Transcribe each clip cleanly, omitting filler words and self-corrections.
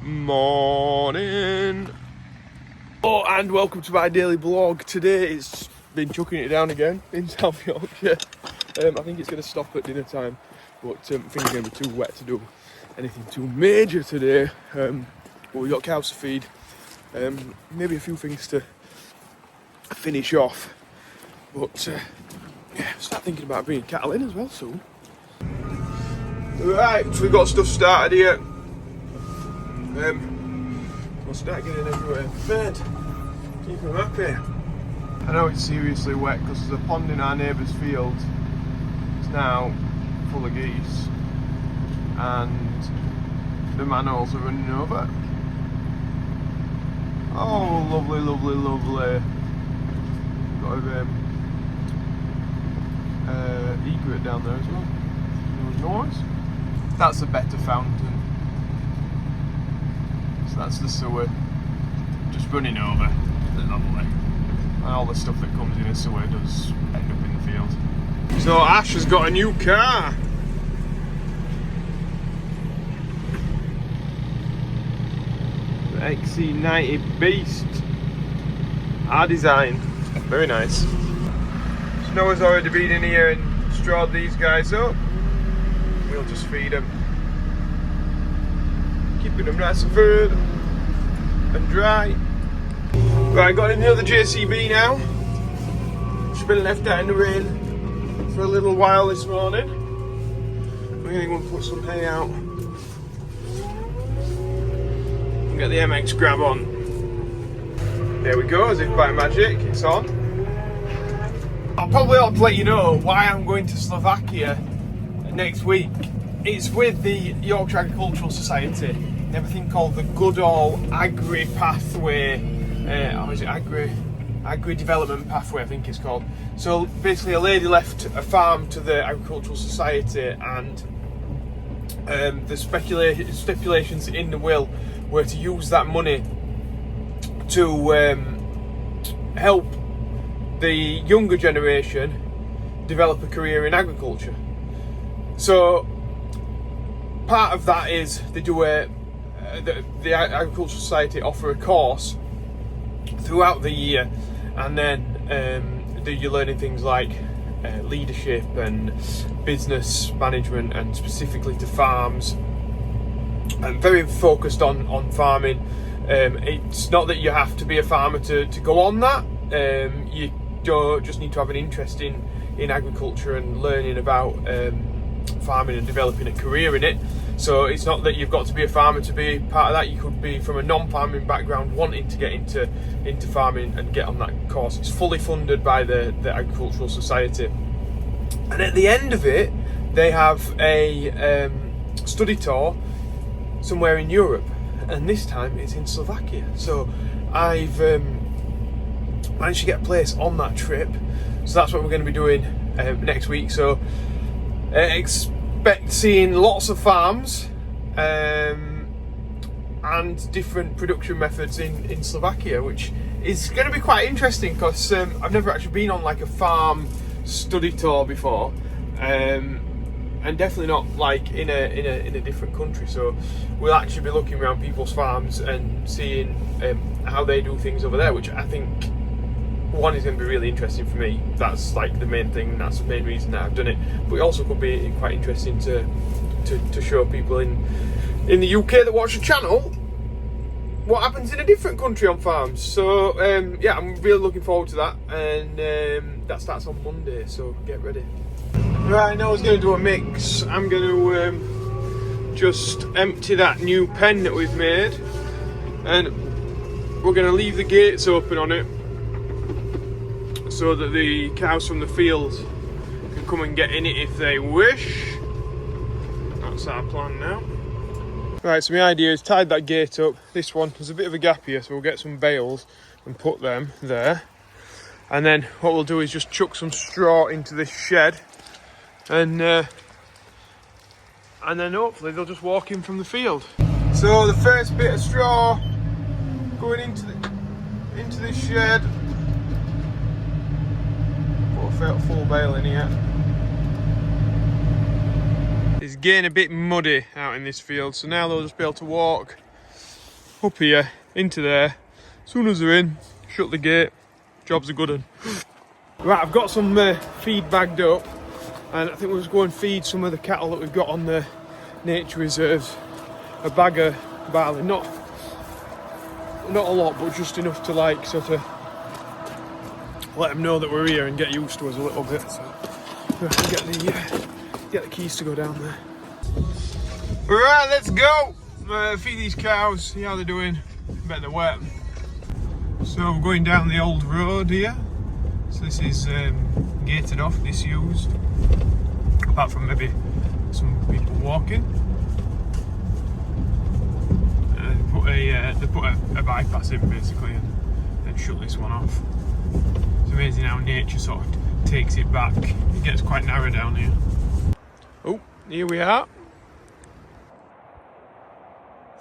Morning. Oh, and welcome to my daily vlog. Today it's been chucking it down again in South Yorkshire. I think it's going to stop at dinner time, but I think it's going to be too wet to do anything too major today. But we've got cows to feed, maybe a few things to finish off. But yeah, start thinking about bringing cattle in as well soon. Right, so we've got stuff started here. We'll start getting everywhere fed. Keep them happy. I know it's seriously wet because there's a pond in our neighbour's field. It's now full of geese and the manholes are running over. Oh, lovely, lovely, lovely. Got a egret down there as well. It was nice. That's a better fountain. So that's the sewer just running over. Lovely. And all the stuff that comes in a sewer does end up in the field. So Ash has got a new car. The XC90 Beast. Our design. Very nice. Snow has already been in here and strawed these guys up. We'll just feed them. Keeping them nice and furred and dry. Right, got in the other JCB now. Just been left out in the rain for a little while this morning. We're going to go and put some hay out. And get the MX grab on. There we go, as if by magic, it's on. I'll probably ought to let you know why I'm going to Slovakia next week. It's with the Yorkshire Agricultural Society. Everything called the Goodall Agri Pathway, or is it Agri Development Pathway, I think it's called. So basically a lady left a farm to the Agricultural Society and the stipulations in the will were to use that money to help the younger generation develop a career in agriculture. So part of that is they do the Agricultural Society offer a course throughout the year, and then you're learning things like leadership and business management, and specifically to farms, and very focused on farming. It's not that you have to be a farmer to go on that. You don't just need to have an interest in agriculture and learning about farming and developing a career in it. So it's not that you've got to be a farmer to be part of that. You could be from a non-farming background wanting to get into farming and get on that course. It's fully funded by the Agricultural Society. And at the end of it, they have a study tour somewhere in Europe. And this time it's in Slovakia. So I've managed to get a place on that trip. So that's what we're going to be doing next week. So expect seeing lots of farms and different production methods in Slovakia, which is going to be quite interesting because I've never actually been on like a farm study tour before, and definitely not like in a different country. So we'll actually be looking around people's farms and seeing how they do things over there, which I think one is going to be really interesting for me. That's like the main thing, and that's the main reason that I've done it. But it also could be quite interesting to show people in the UK that watch the channel what happens in a different country on farms. So yeah, I'm really looking forward to that, and that starts on Monday, so get ready. Right, now I was going to do a mix. I'm going to just empty that new pen that we've made, and we're going to leave the gates open on it so that the cows from the field can come and get in it if they wish. That's our plan now. Right, so my idea is tied that gate up. This one, there's a bit of a gap here, so we'll get some bales and put them there. And then what we'll do is just chuck some straw into this shed, and then hopefully they'll just walk in from the field. So the first bit of straw going into this shed. Put a full bale in here. It's getting a bit muddy out in this field, so now they'll just be able to walk up here, into there. As soon as they're in, shut the gate, job's a good one. Right, I've got some feed bagged up, and I think we'll just go and feed some of the cattle that we've got on the nature reserves. A bag of barley, not a lot, but just enough to like sort of let them know that we're here and get used to us a little bit. So we'll have to get the keys to go down there. Right, let's go. Feed these cows, see how they're doing. Bet they're wet. So we're going down the old road here. So this is gated off, disused. Apart from maybe some people walking. They put a bypass in basically and then shut this one off. It's amazing how nature sort of takes it back. It gets quite narrow down here. Oh, here we are.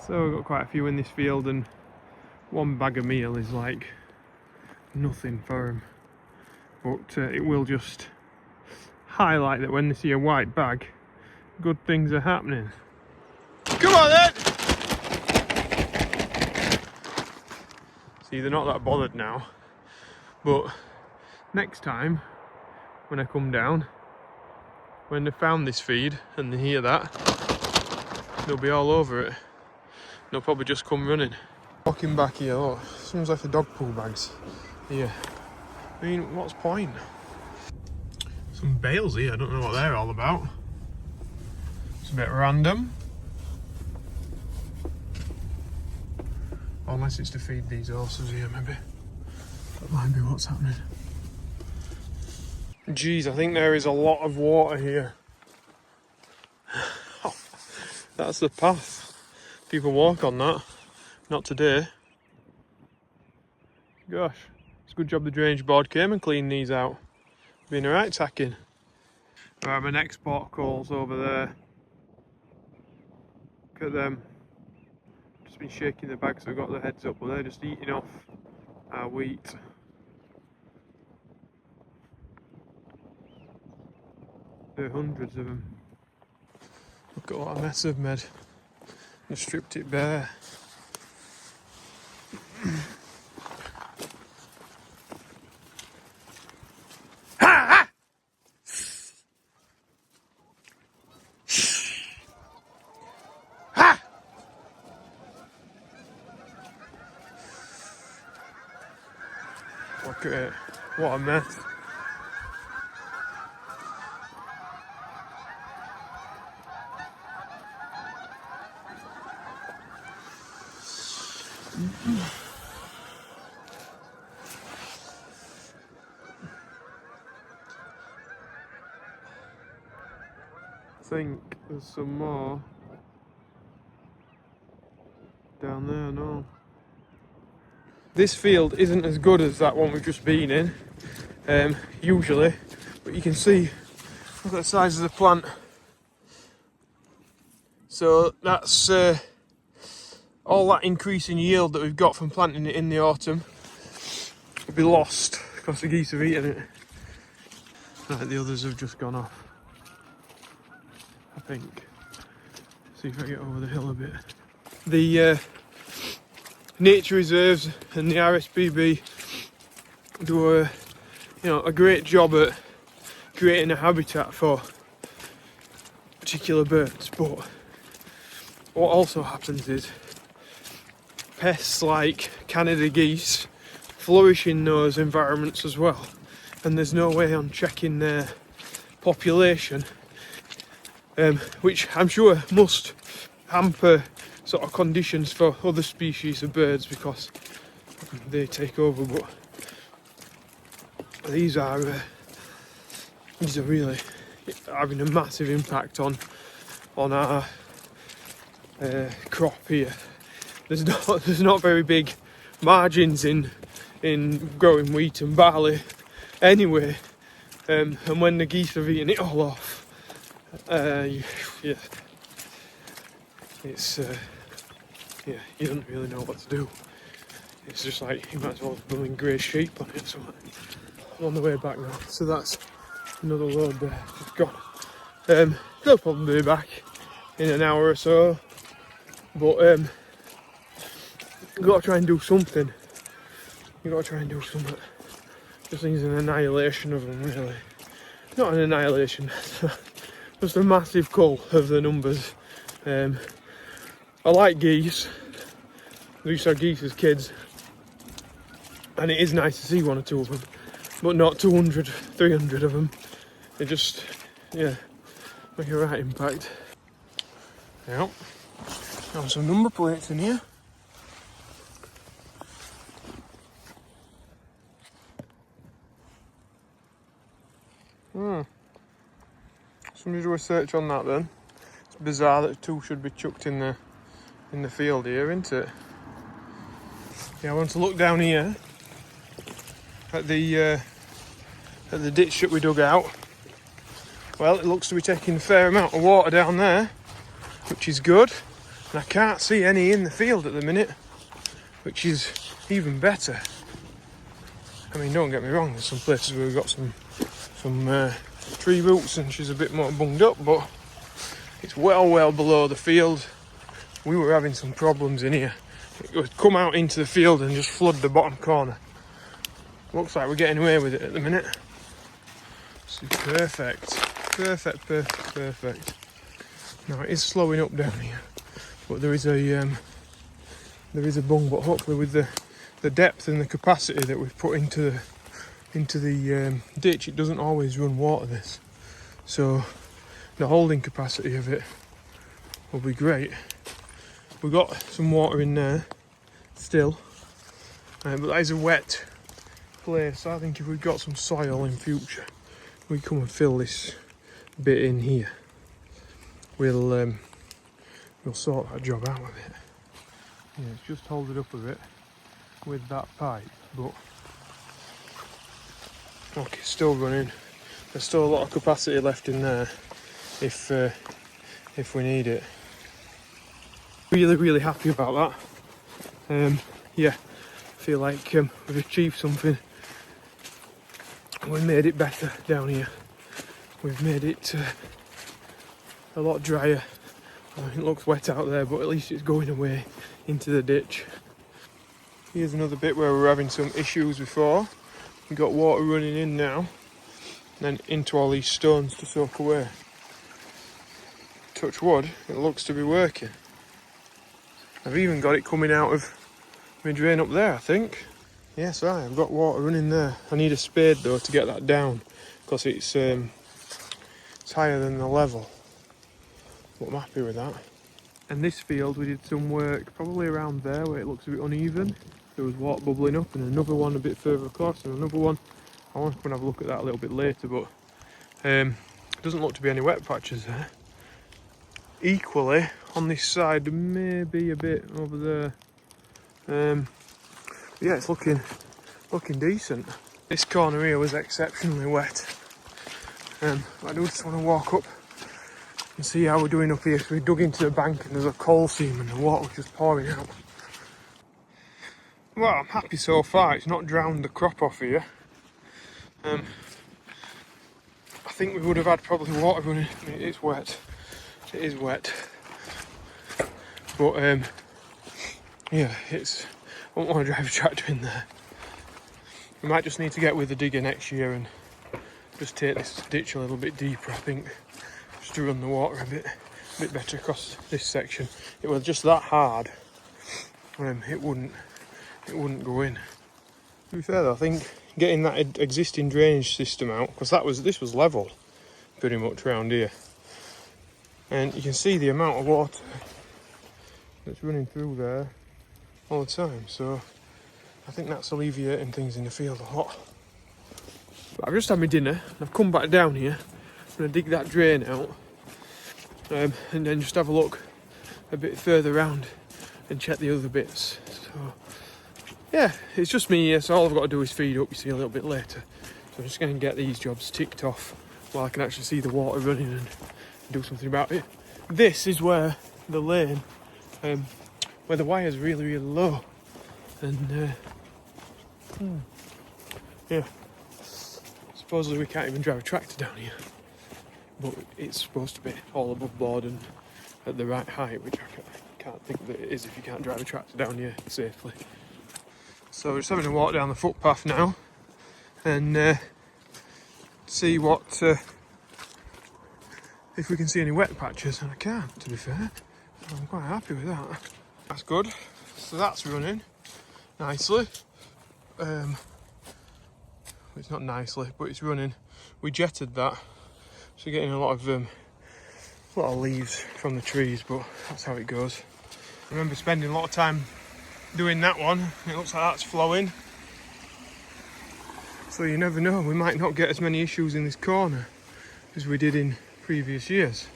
So we've got quite a few in this field, and one bag of meal is like nothing for them. But it will just highlight that when they see a white bag, good things are happening. Come on then! See, they're not that bothered now. But next time, when I come down, when they found this feed and they hear that, they'll be all over it. They'll probably just come running. Walking back here, look, someone's left the dog poo bags here. I mean, what's the point? Some bales here, I don't know what they're all about. It's a bit random. Unless it's to feed these horses here, maybe. That might be what's happening. Geez, I think there is a lot of water here. Oh, that's the path. People walk on that. Not today. Gosh, it's a good job the drainage board came and cleaned these out. Been alright tacking. Right, my next port calls over there. Look at them. Just been shaking the bags, so I've got their heads up, but they're just eating off our wheat. There are hundreds of them. Look at what a mess they've made. They've stripped it bare. Look at it. What a mess. I think there's some more down there, no. This field isn't as good as that one we've just been in, usually, but you can see, look at the size of the plant. So that's all that increase in yield that we've got from planting it in the autumn will be lost because the geese have eaten it. Right, the others have just gone off, I think. See if I get over the hill a bit. The nature reserves and the RSPB do a great job at creating a habitat for particular birds, but what also happens is pests like Canada geese flourish in those environments as well, and there's no way on checking their population, which I'm sure must hamper sort of conditions for other species of birds because they take over. But these are really having a massive impact on our crop here. There's not very big margins in growing wheat and barley anyway, and when the geese have eaten it all off, it's you don't really know what to do. It's just like you might as well have a grey sheep on it. So I'm on the way back now. So that's another load there. It's gone. They'll probably be back in an hour or so. But You've got to try and do something. You've got to try and do something. Just needs an annihilation of them, really. Not an annihilation, just a massive cull of the numbers. I like geese. We used to have geese as kids, and it is nice to see one or two of them, but not 200, 300 of them. They just, yeah, make a right impact. Yep, got some number plates in here. Somebody do a search on that then. It's bizarre that two should be chucked in the field here, isn't it? Yeah, I want to look down here at the ditch that we dug out. Well, it looks to be taking a fair amount of water down there, which is good. And I can't see any in the field at the minute, which is even better. I mean, don't get me wrong, there's some places where we've got some tree roots and she's a bit more bunged up, but it's well below the field. We were having some problems in here. It would come out into the field and just flood the bottom corner. Looks like we're getting away with it at the minute. This is perfect. Perfect. Now it is slowing up down here, but there is a bung, but hopefully with the depth and the capacity that we've put into the ditch, it doesn't always run water, this. So the holding capacity of it will be great. We've got some water in there still, but that is a wet place. So I think if we've got some soil in future, we come and fill this bit in here. We'll sort that job out with it. Yeah, it's just hold it up a bit with that pipe, but look, it's still running. There's still a lot of capacity left in there if we need it. Really happy about that. Yeah, I feel like we've achieved something. We made it better down here. We've made it a lot drier. It looks wet out there, but at least it's going away into the ditch. Here's another bit where we were having some issues before. We've got water running in now, and then into all these stones to soak away. Touch wood, it looks to be working. I've even got it coming out of my drain up there, I think. Yes, I've got water running there. I need a spade though to get that down, because it's higher than the level. But I'm happy with that. And this field we did some work probably around there where it looks a bit uneven. There was water bubbling up, and another one a bit further across, and another one. I want to come and have a look at that a little bit later, but doesn't look to be any wet patches there. Equally on this side there may be a bit over there. Yeah, it's looking decent. This corner here was exceptionally wet. I do just want to walk up and see how we're doing up here. So we dug into the bank and there's a coal seam and the water was just pouring out. Well, I'm happy so far. It's not drowned the crop off here. I think we would have had probably water running. I mean, it's wet. It is wet. But yeah, I don't want to drive a tractor in there. We might just need to get with the digger next year and just take this ditch a little bit deeper, I think, just to run the water a bit better across this section. It was just that hard. It wouldn't go in. To be fair though, I think getting that existing drainage system out, because this was level pretty much around here, and you can see the amount of water that's running through there all the time, so I think that's alleviating things in the field a lot. But I've just had my dinner and I've come back down here. I'm going to dig that drain out and then just have a look a bit further around and check the other bits. So yeah, it's just me here, so all I've got to do is feed up, you see, a little bit later. So I'm just going to get these jobs ticked off while I can actually see the water running and do something about it. This is where the lane, where the wire's really low, and yeah, supposedly we can't even drive a tractor down here, but it's supposed to be all above board and at the right height, which I can't think that it is if you can't drive a tractor down here safely. So we're just having a walk down the footpath now and see what if we can see any wet patches, and I can't, to be fair. I'm quite happy with that. That's good. So that's running nicely. It's not nicely, but it's running. We jetted that, so we're getting a lot of leaves from the trees, but that's how it goes. I remember spending a lot of time doing that one. It looks like that's flowing. So you never know, we might not get as many issues in this corner as we did in previous years.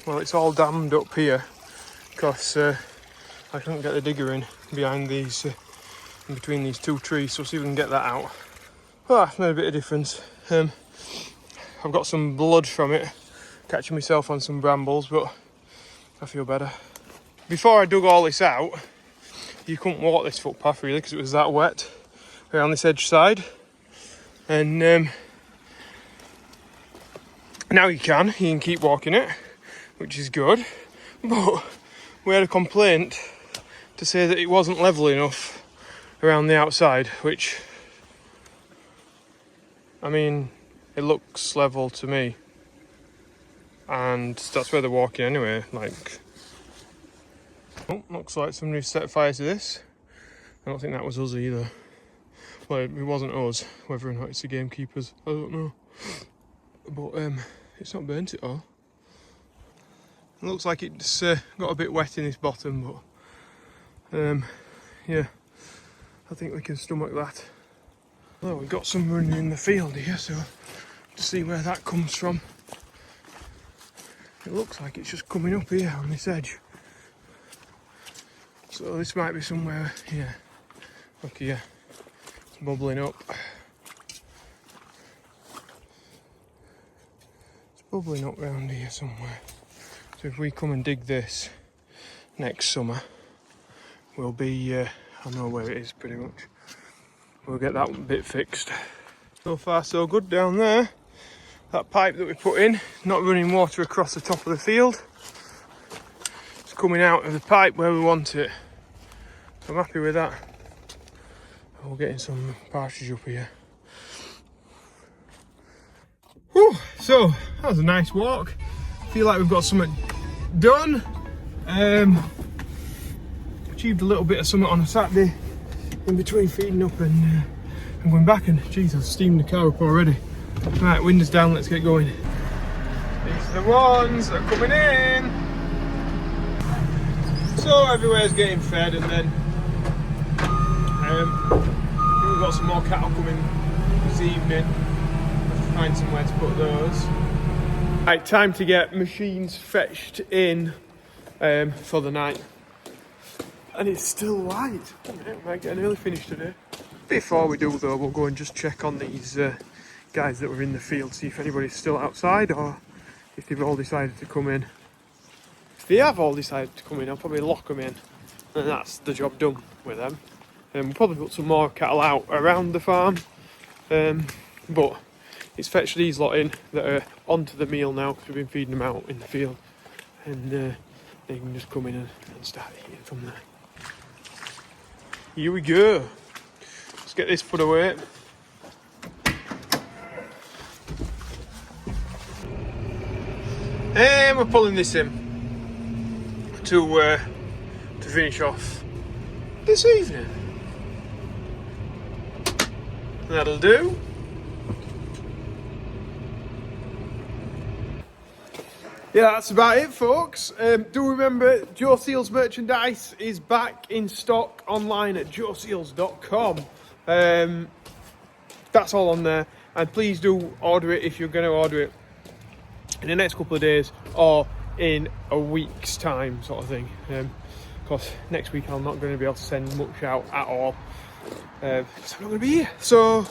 Well, it's all dammed up here because I couldn't get the digger in behind these, in between these two trees, so see if we can get that out. Well, that's made a bit of difference. I've got some blood from it, catching myself on some brambles, but I feel better. Before I dug all this out, you couldn't walk this footpath really because it was that wet around this edge side. And now you can keep walking it, which is good. But we had a complaint to say that it wasn't level enough around the outside, which, I mean, it looks level to me. And that's where they're walking anyway, like. Oh, looks like somebody set fire to this. I don't think that was us either. Well, it wasn't us, whether or not it's the gamekeepers, I don't know. But it's not burnt it all. It looks like it's got a bit wet in this bottom, but yeah, I think we can stomach that. Well, we've got some running in the field here, so to see where that comes from. It looks like it's just coming up here on this edge. So this might be somewhere, yeah. Look here, it's bubbling up. It's bubbling up round here somewhere. So if we come and dig this next summer, we'll be, I know where it is pretty much. We'll get that bit fixed. So far so good down there. That pipe that we put in, not running water across the top of the field. It's coming out of the pipe where we want it. So I'm happy with that. We're getting some partridge up here. Whew, so that was a nice walk. Feel like we've got something done. Achieved a little bit of something on a Saturday in between feeding up and going back, and geez, I've steamed the car up already. Right, windows down, let's get going. These are the ones that are coming in. So everywhere's getting fed, and then we've got some more cattle coming this evening. Have to find somewhere to put those. Right, time to get machines fetched in for the night. And it's still light. A minute, might get an early finish today. Before we do though, we'll go and just check on these guys that were in the field, see if anybody's still outside or if they've all decided to come in. If they have all decided to come in, I'll probably lock them in, and that's the job done with them. We'll probably put some more cattle out around the farm, but it's fetched these lot in that are onto the meal now because we've been feeding them out in the field, and they can just come in and start eating from there. Here we go. Let's get this put away. And we're pulling this in to finish off this evening. That'll do. Yeah, that's about it, folks. Do remember, Joeseelsjobs merchandise is back in stock online at joeseelsjobs.com. That's all on there, and please do order it if you're going to order it in the next couple of days or in a week's time, sort of thing. Because next week I'm not going to be able to send much out at all because I'm not going to be here. So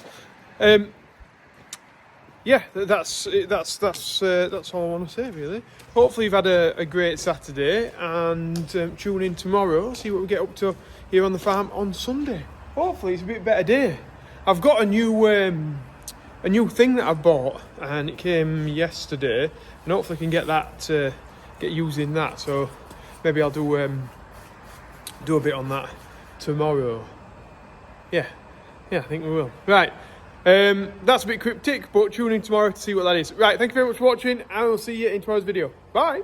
yeah, that's all I want to say really. Hopefully you've had a great Saturday, and tune in tomorrow, see what we get up to here on the farm on Sunday. Hopefully it's a bit better day. I've got a new thing that I've bought, and it came yesterday, and hopefully I can get that get using that. So maybe I'll do do a bit on that tomorrow. Yeah, I think we will. Right, that's a bit cryptic, but tune in tomorrow to see what that is. Right, thank you very much for watching, and I'll see you in tomorrow's video. Bye!